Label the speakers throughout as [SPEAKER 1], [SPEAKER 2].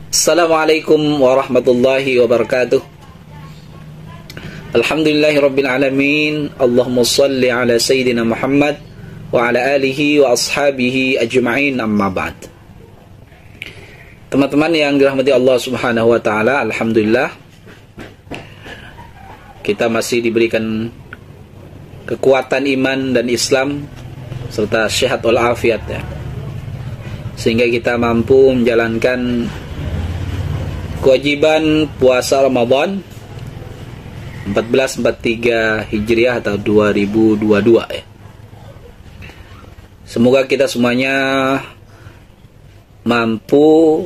[SPEAKER 1] Assalamualaikum warahmatullahi wabarakatuh. Alhamdulillahirabbil alamin. Allahumma shalli ala sayyidina Muhammad wa ala alihi wa ashabihi ajma'in, amma ba'd. Teman-teman yang dirahmati Allah Subhanahu wa taala, alhamdulillah kita masih diberikan kekuatan iman dan Islam serta sehat walafiat ya. Sehingga kita mampu menjalankan kewajiban puasa Ramadan 1443 Hijriah atau 2022 ya. Semoga kita semuanya mampu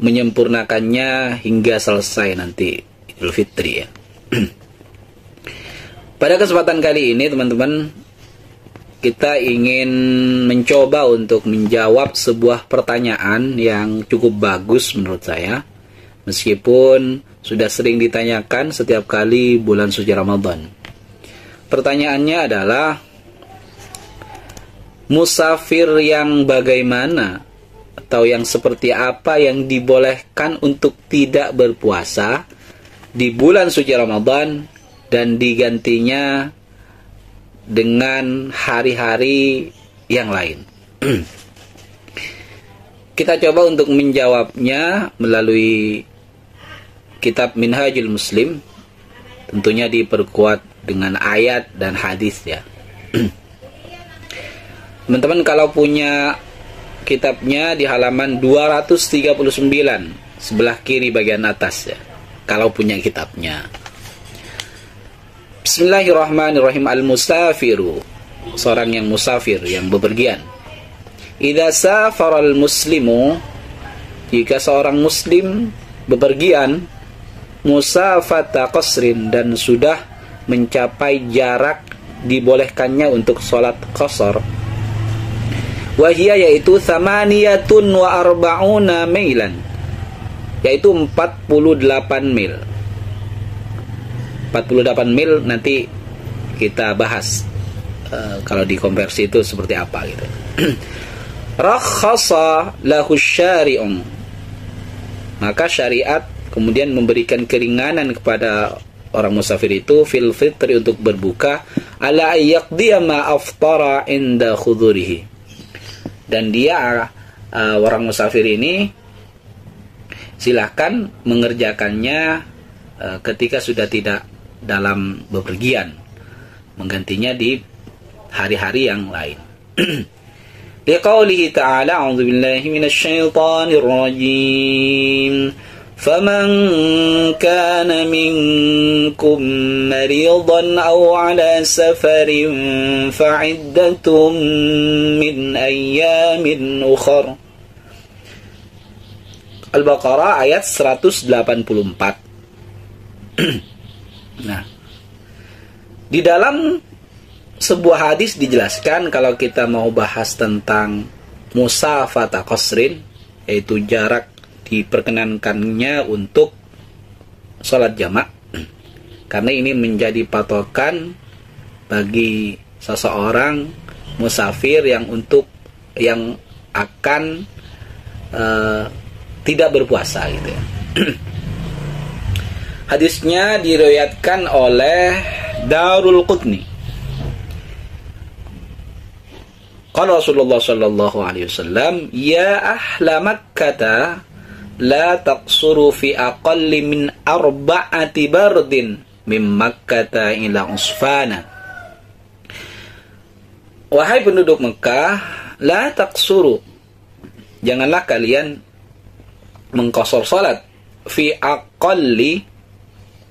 [SPEAKER 1] menyempurnakannya hingga selesai nanti Idul Fitri ya. Pada kesempatan kali ini teman-teman, kita ingin mencoba untuk menjawab sebuah pertanyaan yang cukup bagus menurut saya, meskipun sudah sering ditanyakan setiap kali bulan suci Ramadan. Pertanyaannya adalah, musafir yang bagaimana atau yang seperti apa yang dibolehkan untuk tidak berpuasa di bulan suci Ramadan dan digantinya dengan hari-hari yang lain. Kita coba untuk menjawabnya melalui kitab Minhajul Muslim, tentunya diperkuat dengan ayat dan hadis ya. Teman-teman kalau punya kitabnya di halaman 239 sebelah kiri bagian atas ya, kalau punya kitabnya. Bismillahirrahmanirrahim. Al-musafiru, seorang yang musafir, yang bepergian. Idza safaral muslimu, jika seorang muslim bepergian, musafata qasrin, dan sudah mencapai jarak dibolehkannya untuk sholat qasar. Wahia, yaitu 48 mailan, yaitu 48 mil. 48 mil nanti kita bahas kalau dikonversi itu seperti apa gitu. Rakhasa lahu syari'un, maka syariat kemudian memberikan keringanan kepada orang musafir itu fil fitri, untuk berbuka, ala yaqdiya ma aftara inda khudurihi, dan dia orang musafir ini silahkan mengerjakannya ketika sudah tidak dalam bepergian, menggantinya di hari-hari yang lain. Liqaulihi ta'ala, a'udzu billahi minasyaitonir rajim, faman kana minkum maridan aw ala safarin fa'iddatun min ayyamin ukhra. Al-Baqarah ayat 184. Nah, di dalam sebuah hadis dijelaskan kalau kita mau bahas tentang musafata qasrin, yaitu jarak diperkenankannya untuk sholat jamak, karena ini menjadi patokan bagi seseorang musafir yang akan tidak berpuasa gitu ya. Hadisnya diriwayatkan oleh Darul Qutni. Qala Rasulullah sallallahu alaihi wasallam, ya ahla Makkah la taqsuru fi aqalli min arba'ati bardin min Makkah ila Usfana. Wahai penduduk Mekah, la taqsuru, janganlah kalian mengqasar salat, fi aqalli,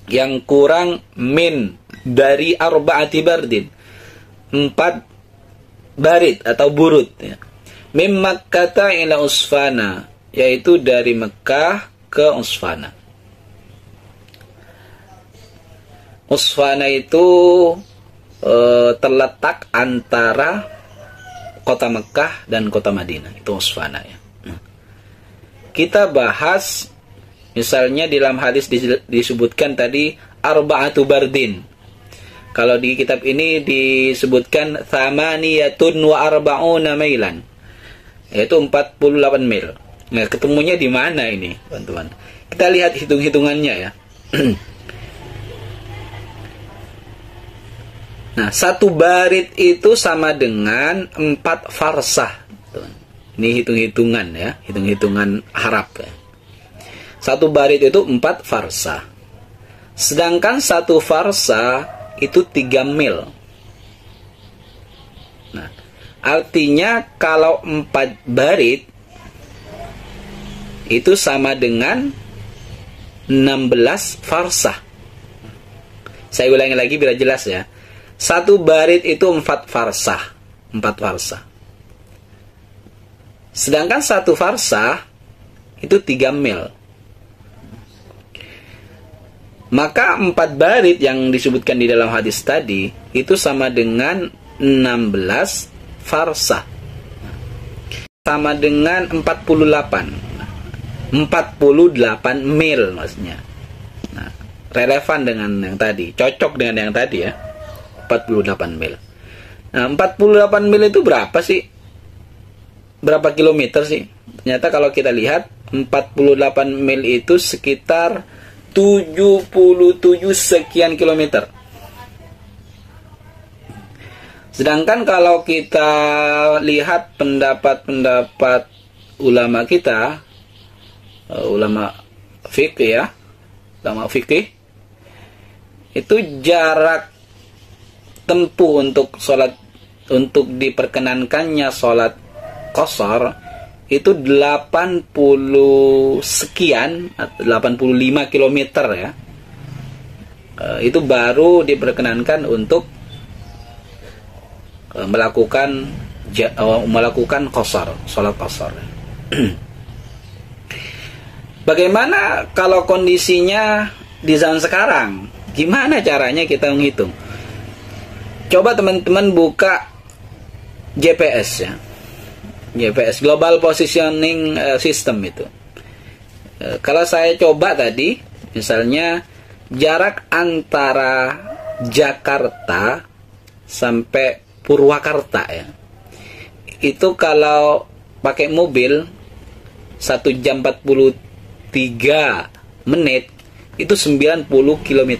[SPEAKER 1] yang kurang, min, dari arba'ati bardin, 4 barid atau burud ya. Mim Makkah ila Usfana, yaitu dari Mekah ke Usfana. Usfana itu terletak antara kota Mekah dan kota Madinah, itu Usfana ya. Kita bahas misalnya di dalam hadis disebutkan tadi arba'atu bardin. Kalau di kitab ini disebutkan thamaniyatun wa arba'una mailan, yaitu 48 mil. Nah, ketemunya di mana ini, teman-teman? Kita lihat hitung-hitungannya ya. Nah, 1 barid itu sama dengan 4 farsah. Ini hitung-hitungan ya, hitung-hitungan Arab ya. 1 barid itu 4 farsah. Sedangkan 1 farsah itu 3 mil. Nah, artinya kalau 4 barid itu sama dengan 16 farsah. Saya ulangi lagi biar jelas ya. 1 barid itu 4 farsah. 4 farsah. Sedangkan 1 farsah itu 3 mil. Maka 4 barid yang disebutkan di dalam hadis tadi itu sama dengan 16 farsah. Sama dengan 48 mil maksudnya. Nah, relevan dengan yang tadi, cocok dengan yang tadi ya. 48 mil. Nah, 48 mil itu berapa sih? Berapa kilometer sih? Ternyata kalau kita lihat 48 mil itu sekitar 77 sekian kilometer. Sedangkan kalau kita lihat pendapat-pendapat ulama kita, ulama fikih ya, ulama fikih, itu jarak tempuh untuk sholat, untuk diperkenankannya sholat qashar itu 80 sekian, 85 kilometer ya. Itu baru diperkenankan untuk melakukan qashar, sholat qashar. Bagaimana kalau kondisinya di zaman sekarang? Gimana caranya kita menghitung? Coba teman-teman buka GPS ya. GPS, Global Positioning System itu. Kalau saya coba tadi, misalnya jarak antara Jakarta sampai Purwakarta ya. Itu kalau pakai mobil 1 jam 43 menit itu 90 km.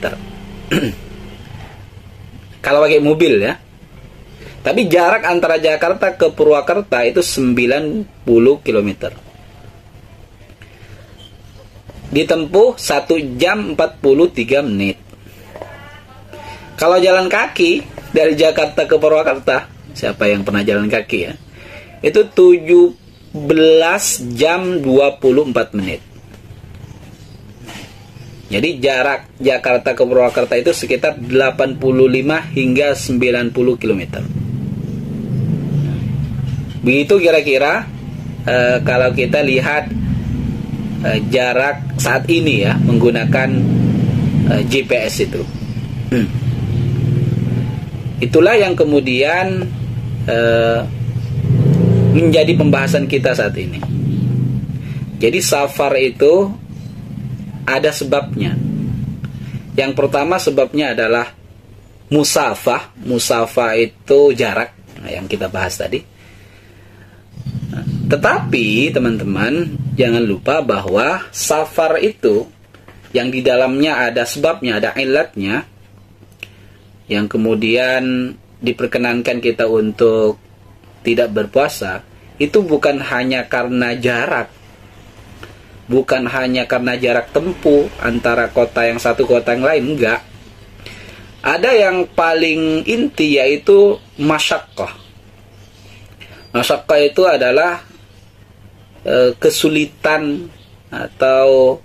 [SPEAKER 1] Kalau pakai mobil ya. Tapi jarak antara Jakarta ke Purwakarta itu 90 km. Ditempuh 1 jam 43 menit. Kalau jalan kaki dari Jakarta ke Purwakarta, siapa yang pernah jalan kaki ya? Itu 17 jam 24 menit. Jadi jarak Jakarta ke Purwakarta itu sekitar 85 hingga 90 km. Begitu kira-kira kalau kita lihat jarak saat ini ya menggunakan GPS itu. Itulah yang kemudian menjadi pembahasan kita saat ini. Jadi safar itu ada sebabnya. Yang pertama sebabnya adalah musafah. Musafah itu jarak yang kita bahas tadi. Tetapi teman-teman jangan lupa bahwa safar itu yang di dalamnya ada sebabnya, ada ilatnya, yang kemudian diperkenankan kita untuk tidak berpuasa, itu bukan hanya karena jarak, bukan hanya karena jarak tempuh antara kota yang satu kota yang lain, enggak. Ada yang paling inti yaitu masyaqqah. Masyaqqah itu adalah kesulitan atau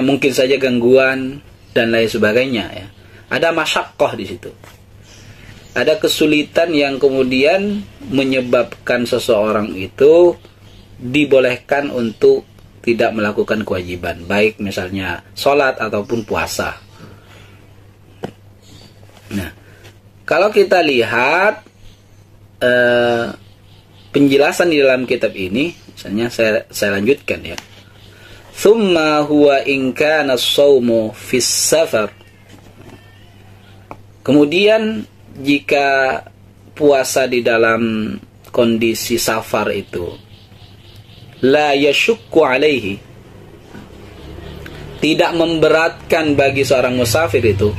[SPEAKER 1] mungkin saja gangguan dan lain sebagainya ya. Ada masyaqqah di situ. Ada kesulitan yang kemudian menyebabkan seseorang itu dibolehkan untuk tidak melakukan kewajiban, baik misalnya sholat ataupun puasa. Nah, kalau kita lihat penjelasan di dalam kitab ini, misalnya saya lanjutkan ya. Tsumma huwa in kana as-shaumu fis safar. Kemudian jika puasa di dalam kondisi safar itu la yashukku alaihi, tidak memberatkan bagi seorang musafir itu,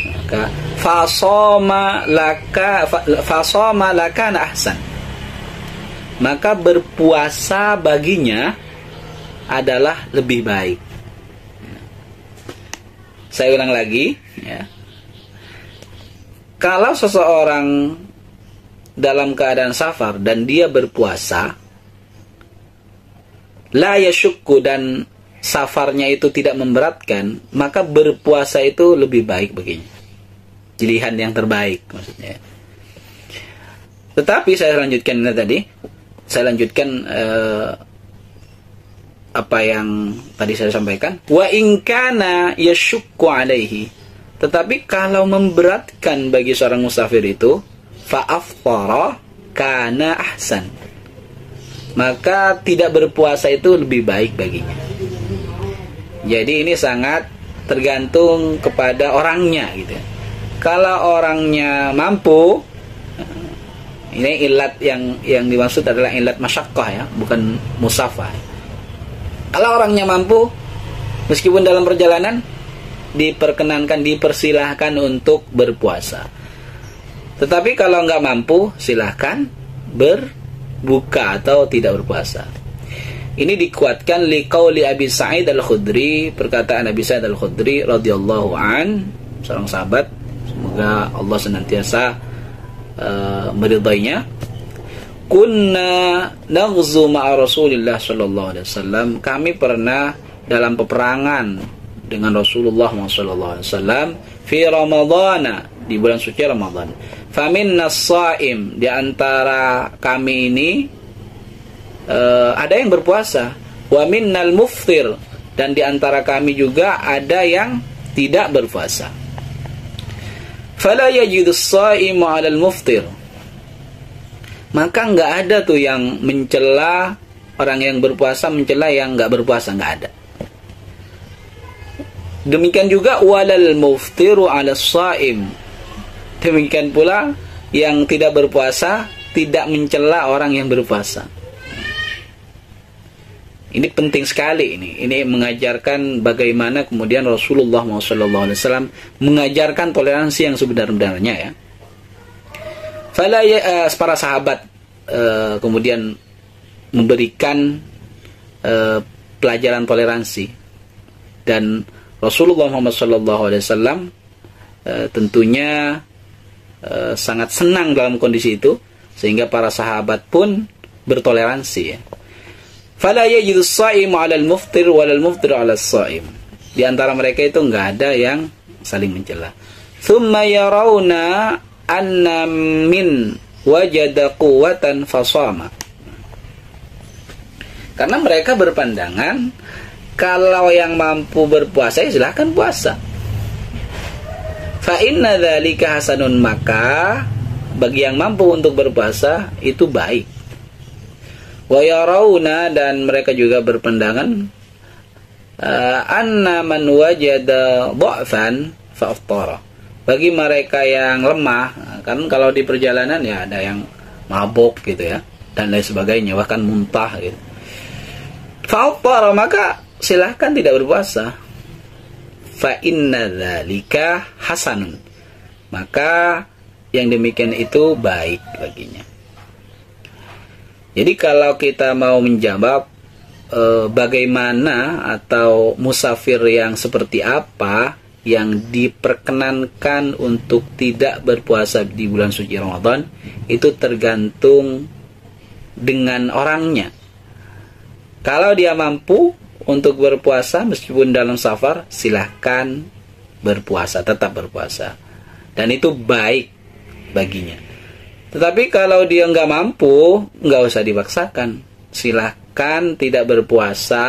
[SPEAKER 1] maka fasoma laka ahsan, maka berpuasa baginya adalah lebih baik. Saya ulang lagi, ya. Kalau seseorang dalam keadaan safar dan dia berpuasa, la yashukku, dan safarnya itu tidak memberatkan, maka berpuasa itu lebih baik baginya. Pilihan yang terbaik maksudnya. Tetapi saya lanjutkan apa yang tadi saya sampaikan. Wa in kana yashukku alaihi, tetapi kalau memberatkan bagi seorang musafir itu, fa aftara kana ahsan, maka tidak berpuasa itu lebih baik baginya. Jadi ini sangat tergantung kepada orangnya gitu. Kalau orangnya mampu, ini ilat yang dimaksud adalah ilat masyaqqah ya, bukan musafah. Kalau orangnya mampu, meskipun dalam perjalanan, dipersilahkan untuk berpuasa. Tetapi kalau nggak mampu, silahkan berbuka atau tidak berpuasa. Ini dikuatkan liqauli Abi Sa'id Al-Khudri, perkataan Abi Sa'id Al-Khudri radhiyallahu an, seorang sahabat, semoga Allah senantiasa meridainya. Kunna naghzu ma'a Rasulillah sallallahu alaihi wasallam, kami pernah dalam peperangan dengan Rasulullah sallallahu alaihi wasallam fi Ramadhan, di bulan suci Ramadan. Faminna as-shaim, di antara kami ini ada yang berpuasa, wa minnal muftir, dan di antara kami juga ada yang tidak berpuasa. Fala yajidu as-shaimu 'ala al-muftir, maka nggak ada tuh yang mencela orang yang berpuasa, mencela yang nggak berpuasa, nggak ada. Demikian juga walal muftiru 'ala as-shaim, demikian pula yang tidak berpuasa tidak mencela orang yang berpuasa. Ini penting sekali ini. Ini mengajarkan bagaimana kemudian Rasulullah SAW mengajarkan toleransi yang sebenar-benarnya ya. Para sahabat kemudian memberikan pelajaran toleransi, dan Rasulullah SAW tentunya sangat senang dalam kondisi itu, sehingga para sahabat pun bertoleransi ya. Fala yajidu as-shaimu 'ala al-muftir wa al-muftir 'ala as-shaim. Di antara mereka itu enggak ada yang saling mencela. Tsumma yarawna anna min wajada quwwatan fasama. Karena mereka berpandangan kalau yang mampu berpuasa ya silahkan puasa. Fa inna dzalika hasanun, maka bagi yang mampu untuk berpuasa itu baik. Wa yarawna, dan mereka juga berpandangan anna man wajada dha'fan fa aftara, bagi mereka yang lemah, kan kalau di perjalanan ya ada yang mabuk gitu ya dan lain sebagainya, bahkan muntah gitu, fa aftara, maka silahkan tidak berpuasa. Fa inna dzalika hasanun, maka yang demikian itu baik baginya. Jadi kalau kita mau menjawab bagaimana atau musafir yang seperti apa yang diperkenankan untuk tidak berpuasa di bulan suci Ramadan, itu tergantung dengan orangnya. Kalau dia mampu untuk berpuasa meskipun dalam safar, silahkan berpuasa, tetap berpuasa, dan itu baik baginya. Tetapi kalau dia nggak mampu, nggak usah dipaksakan. Silahkan tidak berpuasa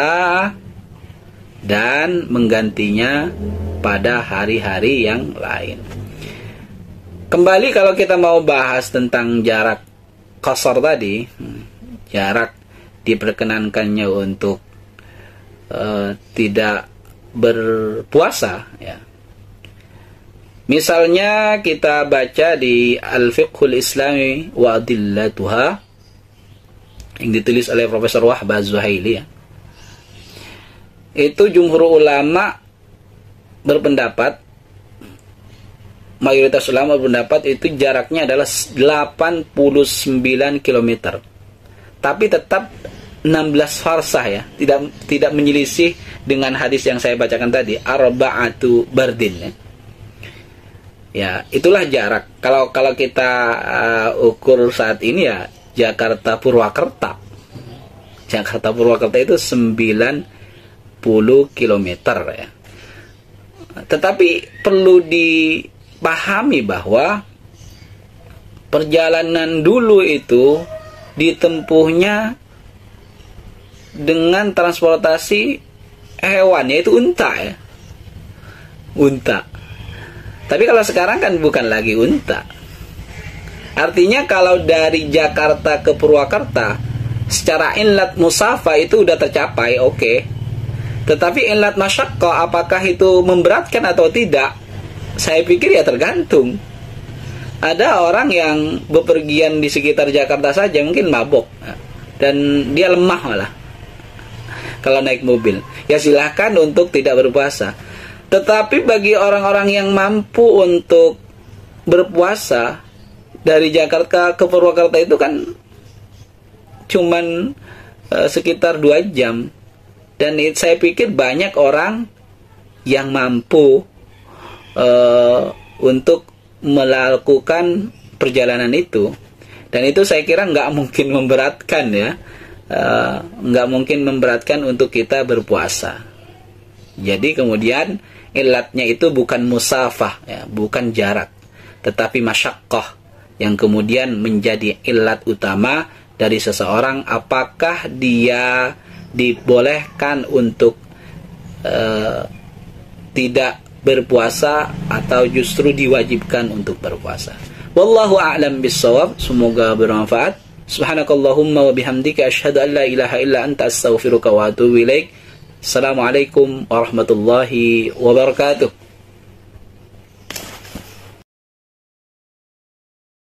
[SPEAKER 1] dan menggantinya pada hari-hari yang lain. Kembali kalau kita mau bahas tentang jarak qasar tadi, jarak diperkenankannya untuk tidak berpuasa ya. Misalnya kita baca di Al-Fiqhul Islami wa Adillatuha, yang ditulis oleh Profesor Wahbah Az-Zuhaili ya. Itu jumhur ulama berpendapat, mayoritas ulama berpendapat itu jaraknya adalah 89 km. Tapi tetap 16 farsah ya, tidak menyelisih dengan hadis yang saya bacakan tadi, arba'atu bardin ya. Ya, itulah jarak. Kalau kita ukur saat ini ya Jakarta Purwakarta. Jakarta Purwakarta itu 90 km ya. Tetapi perlu dipahami bahwa perjalanan dulu itu ditempuhnya dengan transportasi hewan, yaitu unta ya. Unta. Tapi kalau sekarang kan bukan lagi unta. Artinya kalau dari Jakarta ke Purwakarta secara inlat musafa itu udah tercapai, oke. Tetapi inlat masyaqqah, apakah itu memberatkan atau tidak? Saya pikir ya tergantung. Ada orang yang bepergian di sekitar Jakarta saja mungkin mabok dan dia lemah malah kalau naik mobil. Ya silahkan untuk tidak berpuasa. Tetapi bagi orang-orang yang mampu untuk berpuasa dari Jakarta ke Purwakarta itu kan cuman sekitar 2 jam. Dan saya pikir banyak orang yang mampu untuk melakukan perjalanan itu. Dan itu saya kira nggak mungkin memberatkan ya. Nggak mungkin memberatkan untuk kita berpuasa. Jadi kemudian ilatnya itu bukan musafah ya, bukan jarak, tetapi masyaqqah yang kemudian menjadi ilat utama dari seseorang, apakah dia dibolehkan untuk tidak berpuasa atau justru diwajibkan untuk berpuasa. Wallahu a'lam bissawab. Semoga bermanfaat. Subhanakallahumma wa bihamdika asyhadu an la ilaha illa anta astaghfiruka wa atubu ilaik. Assalamualaikum warahmatullahi wabarakatuh.